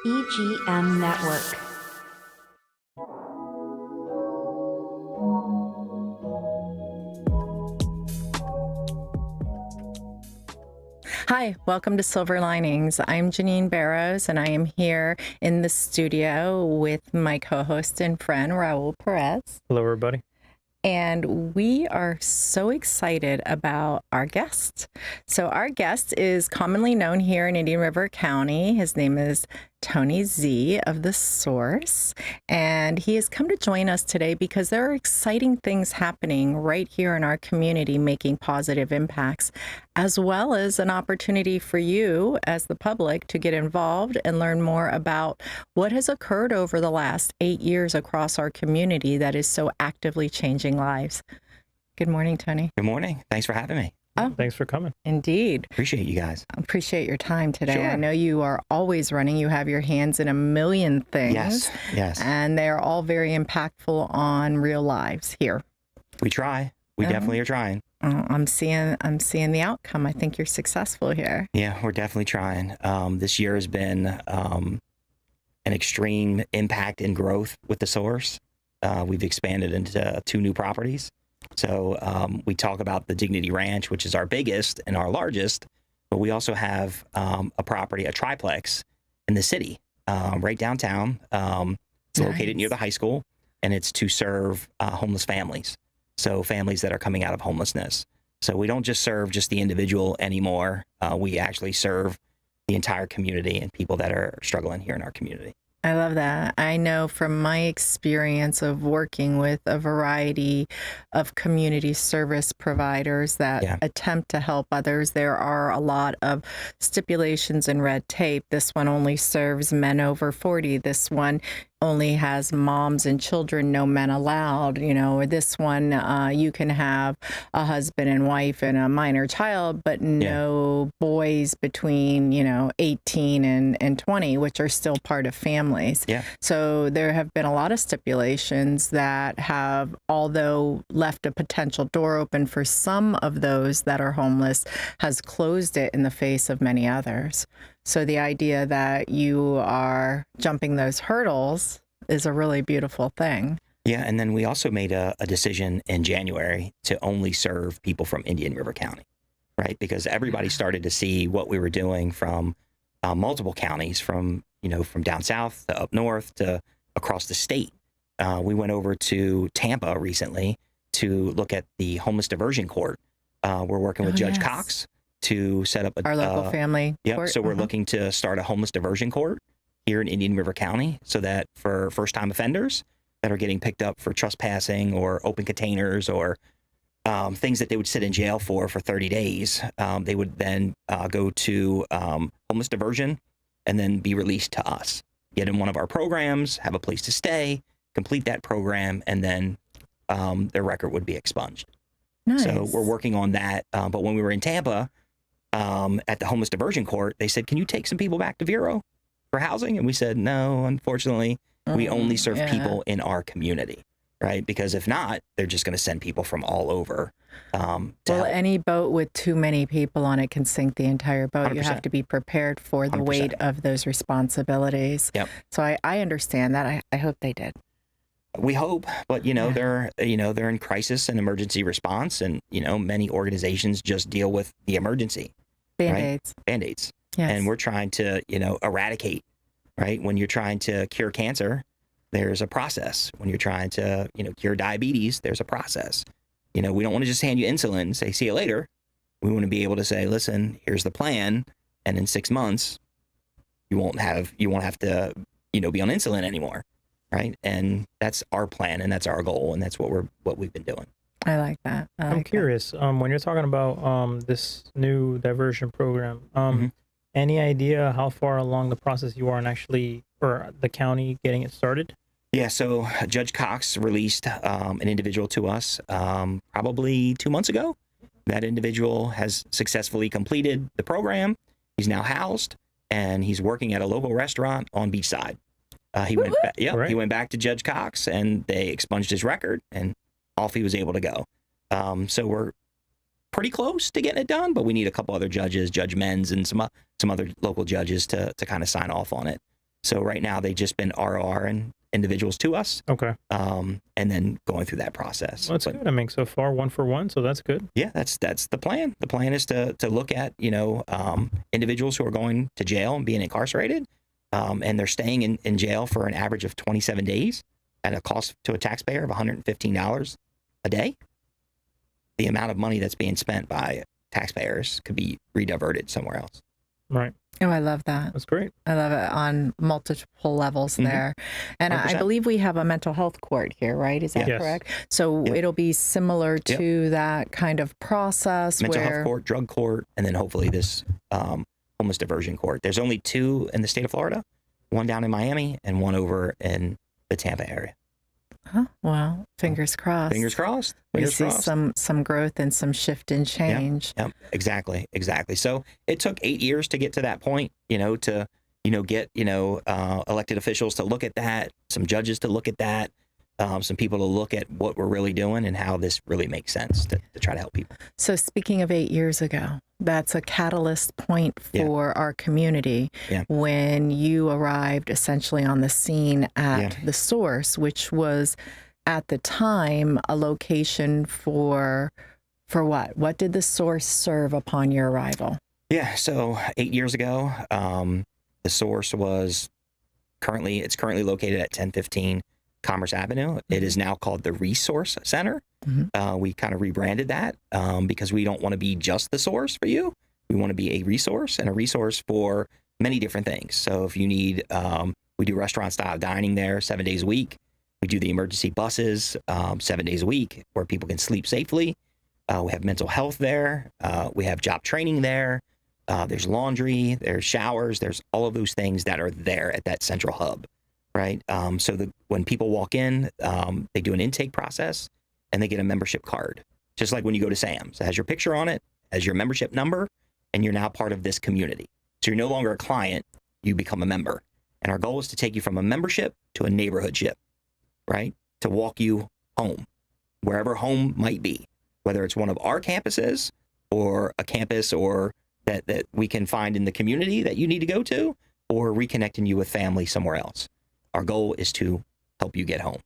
EGM Network. Hi, welcome to Silver Linings. I'm Janine Barrows, and I am here in the studio with my co-host and friend, Raul Perez. Hello, everybody. And we are so excited about our guest. So our guest is commonly known here in Indian River County. His name is Tony Z of The Source. And he has come to join us today because there are exciting things happening right here in our community, making positive impacts, as well as an opportunity for you as the public to get involved and learn more about what has occurred over the last 8 years across our community that is so actively changing lives. Good morning, Tony. Good morning. Thanks for having me. Oh, Thanks for coming. indeed. Appreciate you guys. Appreciate your time today. Sure. I know you are always running. You have your hands in a million things. Yes. And they're all very impactful on real lives here. We try. We definitely are trying. I'm seeing the outcome. I think you're successful here. Yeah, we're definitely trying. This year has been an extreme impact and growth with The Source. We've expanded into 2 new properties. So we talk about the Dignity Ranch, which is our biggest and our largest, but we also have a property, a triplex in the city, right downtown. It's located near the high school, and it's to serve homeless families. So families that are coming out of homelessness. So we don't just serve just the individual anymore. We actually serve the entire community and people that are struggling here in our community. I love that. I know from my experience of working with a variety of community service providers that attempt to help others, there are a lot of stipulations and red tape. This one only serves men over 40. This one only has moms and children, no men allowed, or this one, you can have a husband and wife and a minor child, but no boys between, 18 and 20, which are still part of families. Yeah. So there have been a lot of stipulations that have, although left a potential door open for some of those that are homeless, has closed it in the face of many others. So the idea that you are jumping those hurdles is a really beautiful thing. Yeah, and then we also made a decision in January to only serve people from Indian River County, right? Because everybody started to see what we were doing from multiple counties, from down south to up north to across the state. We went over to Tampa recently to look at the homeless diversion court. We're working with Judge Cox to set up our local family court. So we're looking to start a homeless diversion court here in Indian River County so that for first-time offenders that are getting picked up for trespassing or open containers or things that they would sit in jail for 30 days, they would then go to homeless diversion and then be released to us, get in one of our programs, have a place to stay, complete that program, and then their record would be expunged. Nice. So we're working on that. But when we were in Tampa, at the homeless diversion court, they said, can you take some people back to Vero for housing? And we said, no, unfortunately, we only serve people in our community, right? Because if not, they're just going to send people from all over. Any boat with too many people on it can sink the entire boat. 100%. You have to be prepared for the 100%. weight of those responsibilities. Yep. So I understand that. I hope they did. We hope, but they're in crisis and emergency response, and many organizations just deal with the emergency. Band-Aids. Right? Band-Aids. Yes. And we're trying to, eradicate, right? When you're trying to cure cancer, there's a process. When you're trying to, cure diabetes, there's a process. We don't want to just hand you insulin and say, see you later. We want to be able to say, listen, here's the plan. And in 6 months, you won't have to, be on insulin anymore. Right. And that's our plan, and that's our goal, and that's what we've been doing. I like that. I'm curious, when you're talking about this new diversion program, any idea how far along the process you are in actually, or the county getting it started? Yeah, so Judge Cox released an individual to us probably 2 months ago. That individual has successfully completed the program. He's now housed, and he's working at a local restaurant on Beachside. He went back to Judge Cox, and they expunged his record, and off he was able to go. So we're pretty close to getting it done, but we need a couple other judges, Judge Menz and some other local judges to kind of sign off on it. So right now they've just been RORing individuals to us, Okay. and then going through that process. Well, that's good. I mean, so far 1 for 1, so that's good. Yeah, that's the plan. The plan is to look at individuals who are going to jail and being incarcerated, and they're staying in jail for an average of 27 days at a cost to a taxpayer of $115 a day. The amount of money that's being spent by taxpayers could be rediverted somewhere else. Right. Oh, I love that. That's great. I love it on multiple levels there. And I 100%. believe we have a mental health court here, right? Is that Yes. correct? So Yep. it'll be similar to that kind of process Mental where health court, drug court, and then hopefully this homeless diversion court. There's only 2 in the state of Florida, one down in Miami and one over in the Tampa area. Huh? Well, fingers crossed. Fingers crossed. We Fingers see crossed. some growth and some shift and change. Yep, exactly. So it took 8 years to get to that point, to get elected officials to look at that, some judges to look at that, some people to look at what we're really doing and how this really makes sense to try to help people. So speaking of 8 years ago, that's a catalyst point Yeah. for our community Yeah. when you arrived essentially on the scene at Yeah. the source, which was at the time a location for what? What did the source serve upon your arrival? Yeah. So 8 years ago, the source was currently located at 1015 Commerce Avenue. It is now called the Resource Center. Mhm. We kind of rebranded that because we don't want to be just the source for you. We want to be a resource and a resource for many different things. So if you need, we do restaurant style dining there 7 days a week. We do the emergency buses 7 days a week where people can sleep safely. We have mental health there. We have job training there. There's laundry, there's showers, there's all of those things that are there at that central hub, right? So when people walk in, they do an intake process and they get a membership card, just like when you go to Sam's. It has your picture on it, has your membership number, and you're now part of this community. So you're no longer a client, you become a member. And our goal is to take you from a membership to a neighborhoodship, right? To walk you home, wherever home might be, whether it's one of our campuses or a campus or that we can find in the community that you need to go to, or reconnecting you with family somewhere else. Our goal is to help you get home.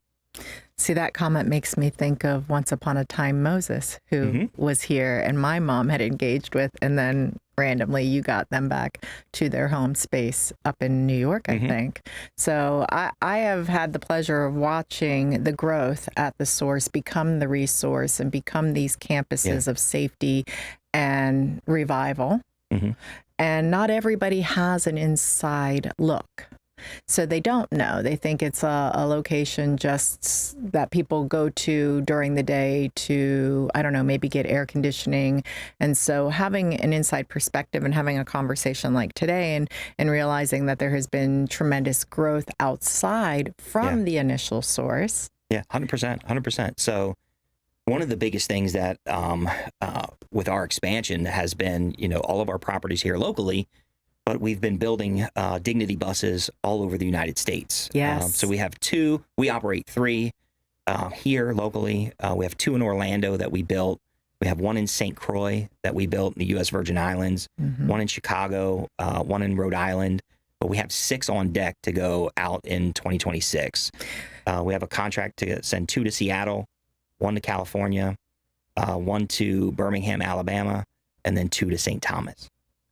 See, that comment makes me think of Once Upon a Time Moses, who was here and my mom had engaged with, and then randomly you got them back to their home space up in New York, I think. So I have had the pleasure of watching the growth at the source become the resource and become these campuses of safety and revival. And not everybody has an inside look. So they don't know. They think it's a location just that people go to during the day to, I don't know, maybe get air conditioning. And so having an inside perspective and having a conversation like today and realizing that there has been tremendous growth outside from the initial source. Yeah, 100%. So one of the biggest things that with our expansion has been, all of our properties here locally, but we've been building dignity buses all over the United States. Yes. So we have 2, we operate 3 here locally. We have 2 in Orlando that we built. We have 1 in St. Croix that we built in the U.S. Virgin Islands, 1 in Chicago, 1 in Rhode Island, but we have 6 on deck to go out in 2026. We have a contract to send 2 to Seattle, 1 to California, 1 to Birmingham, Alabama, and then 2 to St. Thomas.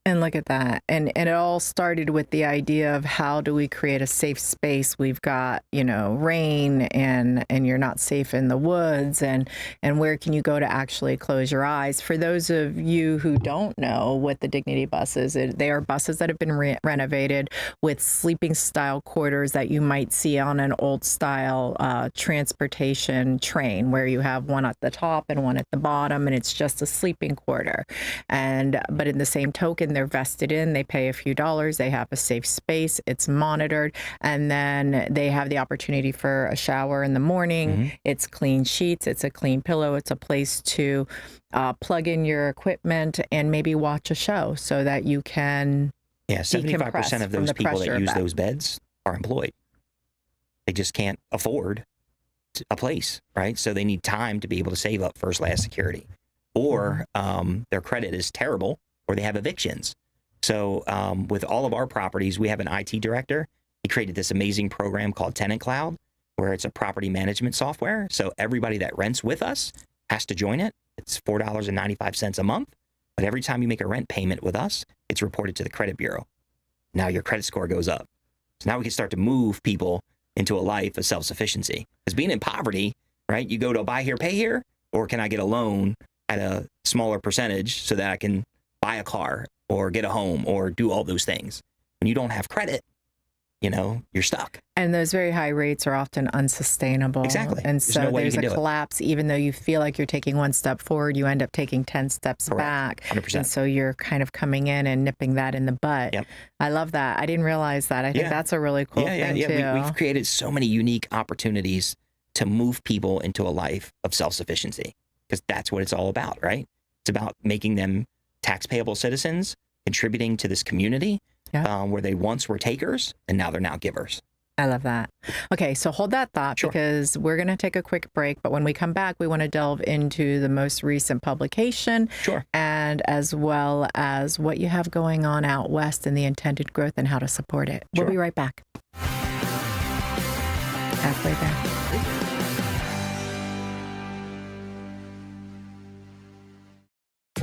And look at that. And it all started with the idea of how do we create a safe space? We've got, rain and you're not safe in the woods and where can you go to actually close your eyes? For those of you who don't know what the Dignity Bus is, they are buses that have been renovated with sleeping style quarters that you might see on an old style transportation train where you have one at the top and one at the bottom and it's just a sleeping quarter. But in the same token, they're vested in, they pay a few dollars, they have a safe space, it's monitored, and then they have the opportunity for a shower in the morning. It's clean sheets, it's a clean pillow, it's a place to plug in your equipment and maybe watch a show so that you can 75% of those people that use those beds are employed. They just can't afford a place, right? So they need time to be able to save up first, last security. Or their credit is terrible, or they have evictions. So with all of our properties, we have an IT director, he created this amazing program called Tenant Cloud, where it's a property management software. So everybody that rents with us has to join it. It's $4.95 a month. But every time you make a rent payment with us, it's reported to the credit bureau. Now your credit score goes up. So now we can start to move people into a life of self-sufficiency. Because being in poverty, right? You go to buy here, pay here, or can I get a loan at a smaller percentage so that I can buy a car or get a home or do all those things? When you don't have credit, you're stuck. And those very high rates are often unsustainable. Exactly. And There's so no way you there's can a do it. collapse. Even though you feel like you're taking one step forward, you end up taking 10 steps Correct. back. 100%. And so you're kind of coming in and nipping that in the butt. Yep. I love that. I didn't realize that. I think that's a really cool thing too. We've created so many unique opportunities to move people into a life of self-sufficiency, because that's what it's all about, right? It's about making them tax-payable citizens, contributing to this community where they once were takers and now they're now givers. I love that. Okay, so hold that thought because we're going to take a quick break. But when we come back, we want to delve into the most recent publication and as well as what you have going on out west and the intended growth and how to support it. We'll be right back. Halfway back.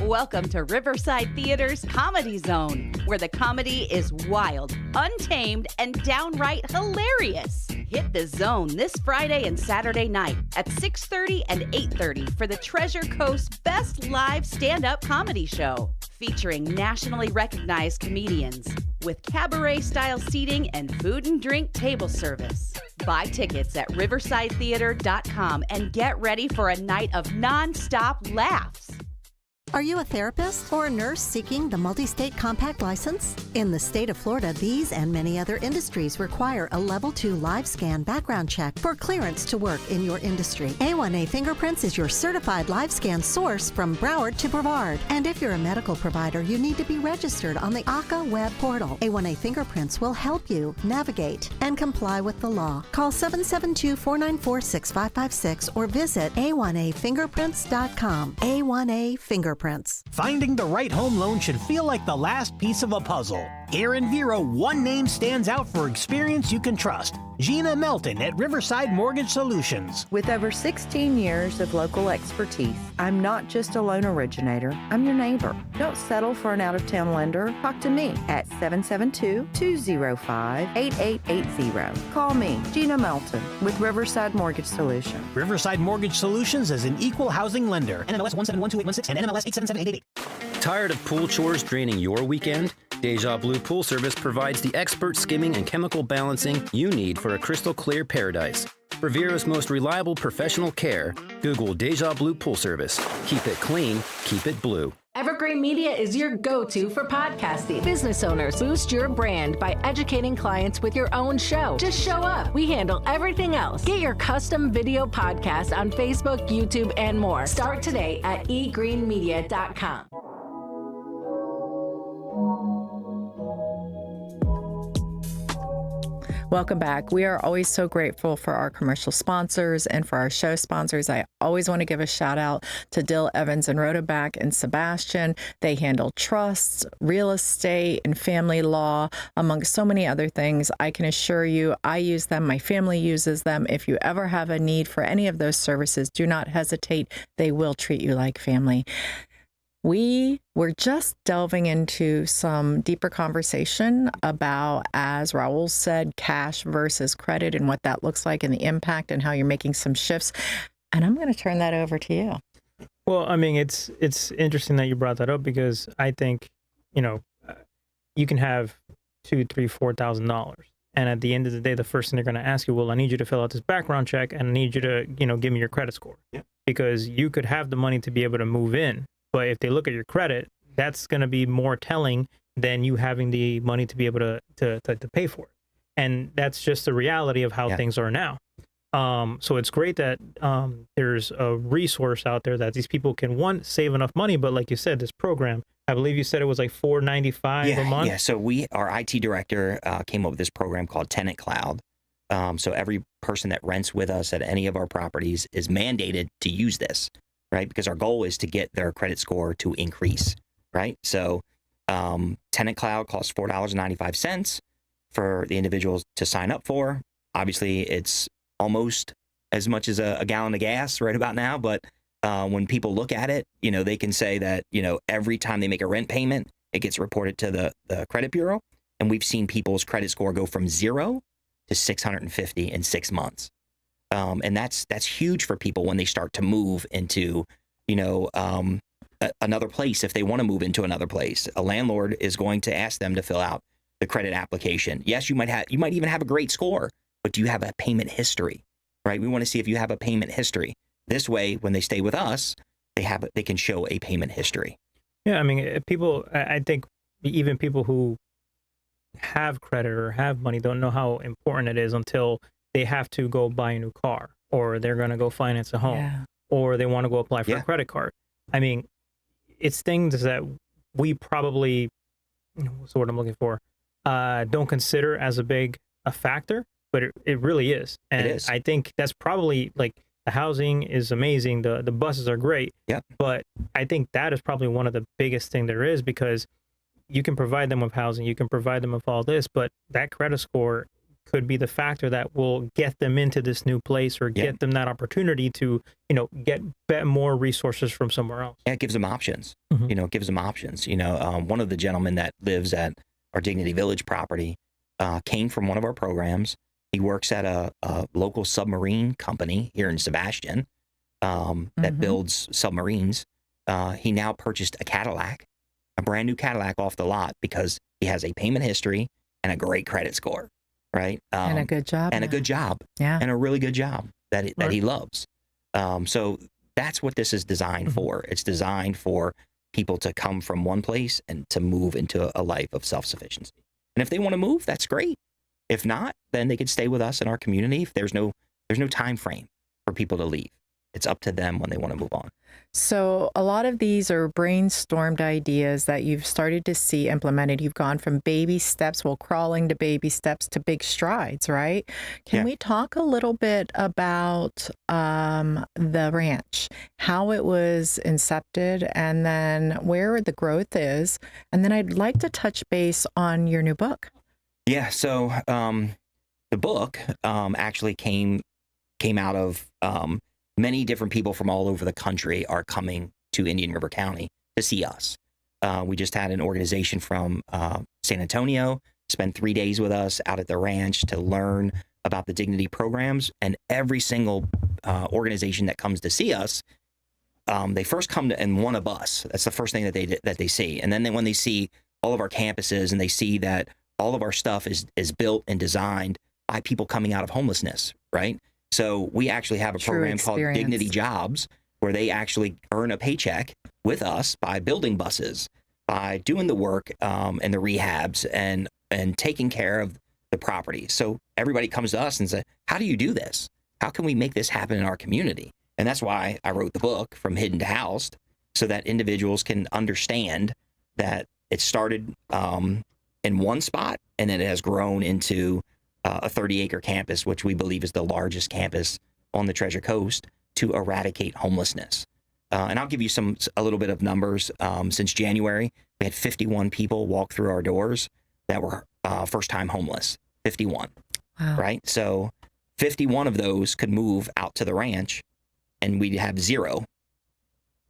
Welcome to Riverside Theater's Comedy Zone, where the comedy is wild, untamed, and downright hilarious. Hit the zone this Friday and Saturday night at 6:30 and 8:30 for the Treasure Coast's best live stand-up comedy show, featuring nationally recognized comedians with cabaret-style seating and food and drink table service. Buy tickets at riversidetheater.com and get ready for a night of non-stop laughs. Are you a therapist or a nurse seeking the multi-state compact license? In the state of Florida, these and many other industries require a Level 2 live scan background check for clearance to work in your industry. A1A Fingerprints is your certified live scan source from Broward to Brevard. And if you're a medical provider, you need to be registered on the ACA web portal. A1A Fingerprints will help you navigate and comply with the law. Call 772-494-6556 or visit a1afingerprints.com. A1A Fingerprints. Finding the right home loan should feel like the last piece of a puzzle. Here in Vero, one name stands out for experience you can trust. Gina Melton at Riverside Mortgage Solutions. With over 16 years of local expertise, I'm not just a loan originator, I'm your neighbor. Don't settle for an out-of-town lender. Talk to me at 772-205-8880. Call me, Gina Melton, with Riverside Mortgage Solutions. Riverside Mortgage Solutions is an equal housing lender. NMLS 1712816 and NMLS 877888. Tired of pool chores draining your weekend? Deja Blue Pool Service provides the expert skimming and chemical balancing you need for a crystal clear paradise. For Vero's most reliable professional care, Google Deja Blue Pool Service. Keep it clean, keep it blue. Evergreen Media is your go-to for podcasting. Business owners, boost your brand by educating clients with your own show. Just show up. We handle everything else. Get your custom video podcast on Facebook, YouTube, and more. Start today at egreenmedia.com. Welcome back. We are always so grateful for our commercial sponsors and for our show sponsors. I always want to give a shout out to Dill Evans and Rotoback and Sebastian. They handle trusts, real estate, and family law, among so many other things. I can assure you, I use them. My family uses them. If you ever have a need for any of those services, do not hesitate. They will treat you like family. We were just delving into some deeper conversation about, as Raul said, cash versus credit and what that looks like and the impact and how you're making some shifts. And I'm going to turn that over to you. Well, I mean, it's interesting that you brought that up because I think, you can have $2,000, $3,000, $4,000. And at the end of the day, the first thing they're going to ask you, well, I need you to fill out this background check and I need you to, give me your credit score. Yeah. Because you could have the money to be able to move in. But if they look at your credit, that's going to be more telling than you having the money to be able to pay for it. And that's just the reality of how things are now. So it's great that there's a resource out there that these people can, one, save enough money. But like you said, this program, I believe you said it was like $4.95 a month. Yeah. So our IT director came up with this program called Tenant Cloud. So every person that rents with us at any of our properties is mandated to use this. Right? Because our goal is to get their credit score to increase, right? So Tenant Cloud costs $4.95 for the individuals to sign up for. Obviously, it's almost as much as a gallon of gas right about now, but when people look at it, they can say that, every time they make a rent payment, it gets reported to the credit bureau. And we've seen people's credit score go from 0 to 650 in 6 months. And that's huge for people when they start to move into, another place. If they want to move into another place, a landlord is going to ask them to fill out the credit application. Yes, you might even have a great score, but do you have a payment history, right? We want to see if you have a payment history. This way, when they stay with us, they can show a payment history. Yeah, I mean, I think even people who have credit or have money don't know how important it is until they have to go buy a new car, or they're going to go finance a home, or they want to go apply for a credit card. I mean, it's things that we probably, what's the word I'm looking for, don't consider as a factor, but it really is. And it is. I think that's probably like, the housing is amazing. The buses are great. Yeah. But I think that is probably one of the biggest thing there is, because you can provide them with housing, you can provide them with all this, but that credit score could be the factor that will get them into this new place, or get them that opportunity to, get more resources from somewhere else. Yeah, it gives them options. Mm-hmm. It gives them options. One of the gentlemen that lives at our Dignity Village property came from one of our programs. He works at a local submarine company here in Sebastian that builds submarines. He now purchased a brand new Cadillac off the lot, because he has a payment history and a great credit score, right? And a good job. And a good job. Yeah. And a really good job that he loves. So that's what this is designed for. It's designed for people to come from one place and to move into a life of self-sufficiency. And if they want to move, that's great. If not, then they could stay with us in our community. If there's no time frame for people to leave. It's up to them when they want to move on. So a lot of these are brainstormed ideas that you've started to see implemented. You've gone from baby steps, crawling to baby steps to big strides, right? Can we talk a little bit about the ranch, how it was incepted, and then where the growth is? And then I'd like to touch base on your new book. Yeah, so the book actually came out of many different people from all over the country are coming to Indian River County to see us. We just had an organization from San Antonio spend 3 days with us out at the ranch to learn about the dignity programs. And every single organization that comes to see us, they first come to and want a bus. That's the first thing that they see. And then when they see all of our campuses and they see that all of our stuff is built and designed by people coming out of homelessness, right? So we actually have a program called Dignity Jobs, where they actually earn a paycheck with us by building buses, by doing the work and the rehabs and taking care of the property. So everybody comes to us and says, how do you do this? How can we make this happen in our community? And that's why I wrote the book, From Hidden to Housed, so that individuals can understand that it started in one spot, and then it has grown into a 30-acre campus, which we believe is the largest campus on the Treasure Coast, to eradicate homelessness. And I'll give you a little bit of numbers. Since January, we had 51 people walk through our doors that were first-time homeless. 51, right? So 51 of those could move out to the ranch, and we'd have 0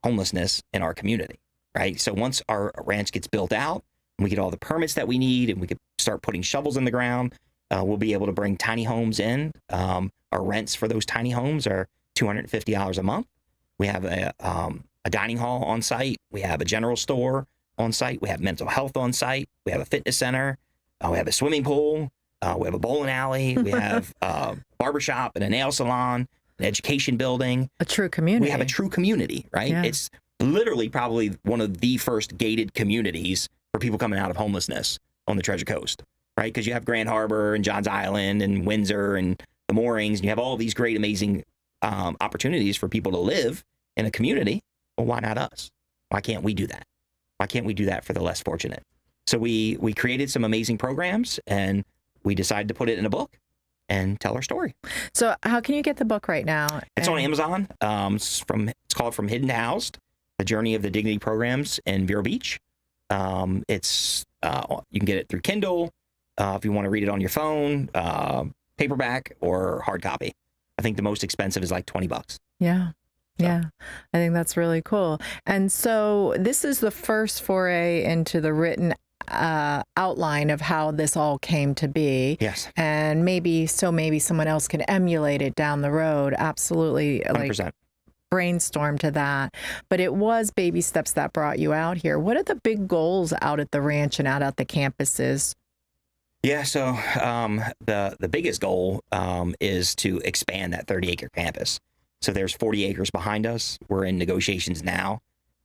homelessness in our community, right? So once our ranch gets built out, and we get all the permits that we need, and we could start putting shovels in the ground, we'll be able to bring tiny homes in. Our rents for those tiny homes are $250 a month. We have a dining hall on site. We have a general store on site. We have mental health on site. We have a fitness center. We have a swimming pool. We have a bowling alley. We have a barbershop and a nail salon, an education building. A true community. We have a true community, right? Yeah. It's literally probably one of the first gated communities for people coming out of homelessness on the Treasure Coast, right? Because you have Grand Harbor and Johns Island and Windsor and the Moorings, and you have all these great, amazing opportunities for people to live in a community. Well, why not us? Why can't we do that? Why can't we do that for the less fortunate? So we created some amazing programs, and we decided to put it in a book and tell our story. So how can you get the book right now? It's on Amazon. It's called From Hidden to Housed, The Journey of the Dignity Programs in Vero Beach. You can get it through Kindle. if you want to read it on your phone, paperback or hard copy. I think the most expensive is like $20. Yeah. Yeah, I think that's really cool. And so this is the first foray into the written outline of how this all came to be. Yes. And maybe someone else can emulate it down the road. Absolutely. 100%. Like brainstorm to that. But it was baby steps that brought you out here. What are the big goals out at the ranch and out at the campuses? Yeah, so the biggest goal is to expand that 30-acre campus. So there's 40 acres behind us. We're in negotiations now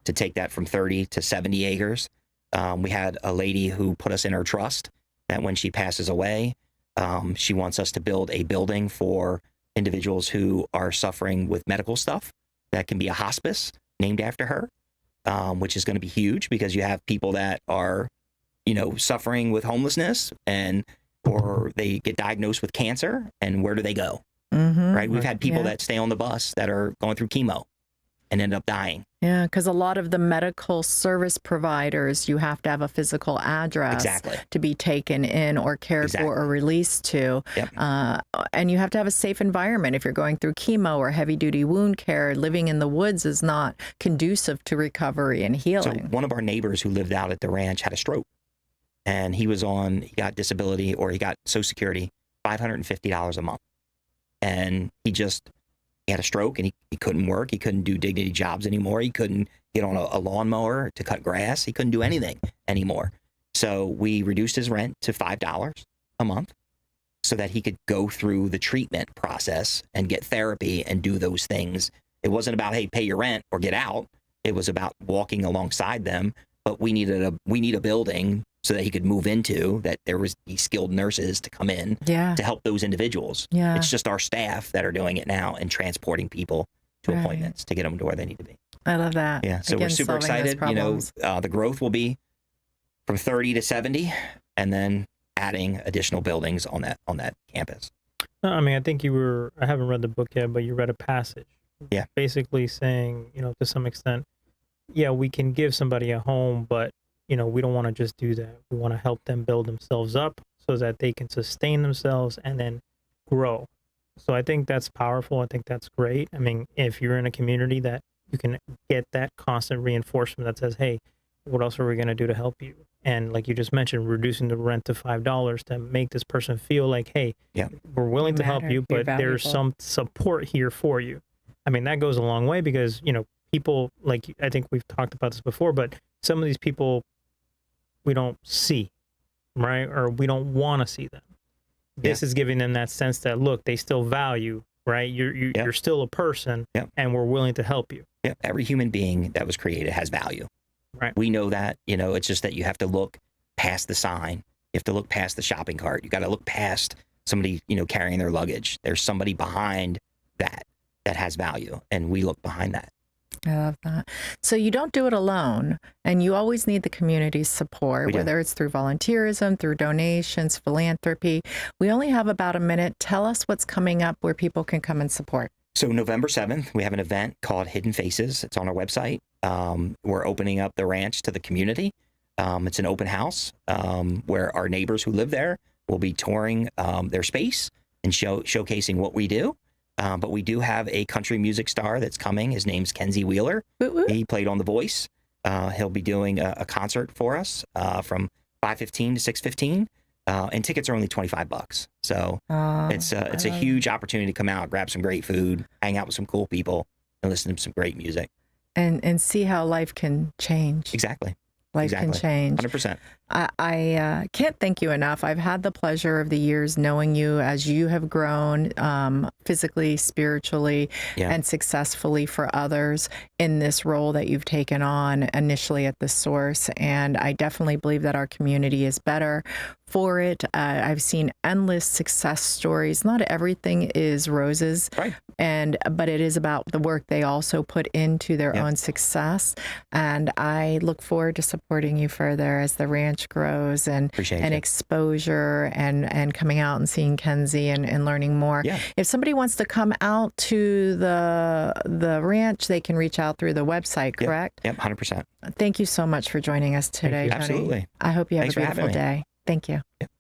to take that from 30 to 70 acres. We had a lady who put us in her trust that when she passes away, she wants us to build a building for individuals who are suffering with medical stuff. That can be a hospice named after her, which is going to be huge because you have people that are, suffering with homelessness or they get diagnosed with cancer, and where do they go? Mm-hmm. Right? We've had people that stay on the bus that are going through chemo and end up dying. Yeah, because a lot of the medical service providers, you have to have a physical address to be taken in or cared for or released to. Yep. And you have to have a safe environment. If you're going through chemo or heavy-duty wound care, living in the woods is not conducive to recovery and healing. So one of our neighbors who lived out at the ranch had a stroke. And he got disability, or he got Social Security, $550 a month. And he had a stroke, and he couldn't work. He couldn't do dignity jobs anymore. He couldn't get on a lawnmower to cut grass. He couldn't do anything anymore. So we reduced his rent to $5 a month so that he could go through the treatment process and get therapy and do those things. It wasn't about, hey, pay your rent or get out. It was about walking alongside them. But we need a building so that he could move into, that there was these skilled nurses to come in to help those individuals. Yeah. It's just our staff that are doing it now and transporting people to appointments to get them to where they need to be. I love that. Yeah. So we're super excited. The growth will be from 30 to 70 and then adding additional buildings on that campus. No, I mean, I think I haven't read the book yet, but you read a passage. Yeah. Basically saying, to some extent, we can give somebody a home, but we don't want to just do that. We want to help them build themselves up so that they can sustain themselves and then grow. So I think that's powerful. I think that's great. I mean, if you're in a community that you can get that constant reinforcement that says, hey, what else are we going to do to help you? And like you just mentioned, reducing the rent to $5 to make this person feel like, hey, we're willing to help you, but there's some support here for you. I mean, that goes a long way because, people, like, I think we've talked about this before, but some of these people we don't see, right? Or we don't want to see them. This is giving them that sense that, look, they still value, right? You're still a person and we're willing to help you. Yeah. Every human being that was created has value. Right. We know that, it's just that you have to look past the sign. You have to look past the shopping cart. You got to look past somebody, carrying their luggage. There's somebody behind that has value. And we look behind that. I love that. So you don't do it alone, and you always need the community's support, whether it's through volunteerism, through donations, philanthropy. We only have about a minute. Tell us what's coming up where people can come and support. So November 7th, we have an event called Hidden Faces. It's on our website. We're opening up the ranch to the community. It's an open house where our neighbors who live there will be touring their space and showcasing what we do. But we do have a country music star that's coming. His name's Kenzie Wheeler. He played on The Voice. He'll be doing a concert for us from 5:15 to 6:15. And tickets are only $25. So it's a huge opportunity to come out, grab some great food, hang out with some cool people, and listen to some great music. And see how life can change. Exactly. Life can change. 100%. I can't thank you enough. I've had the pleasure of the years knowing you as you have grown physically, spiritually, and successfully for others in this role that you've taken on initially at the source. And I definitely believe that our community is better for it. I've seen endless success stories. Not everything is roses, but it is about the work they also put into their own success. And I look forward to supporting you further as the ranch grows and exposure and coming out and seeing Kenzie and learning more. If somebody wants to come out to the ranch, they can reach out through the website, correct? Yep, 100%. Thank you so much for joining us today, Tony. Absolutely. I hope you have Thanks a beautiful day. Thank you. Yep.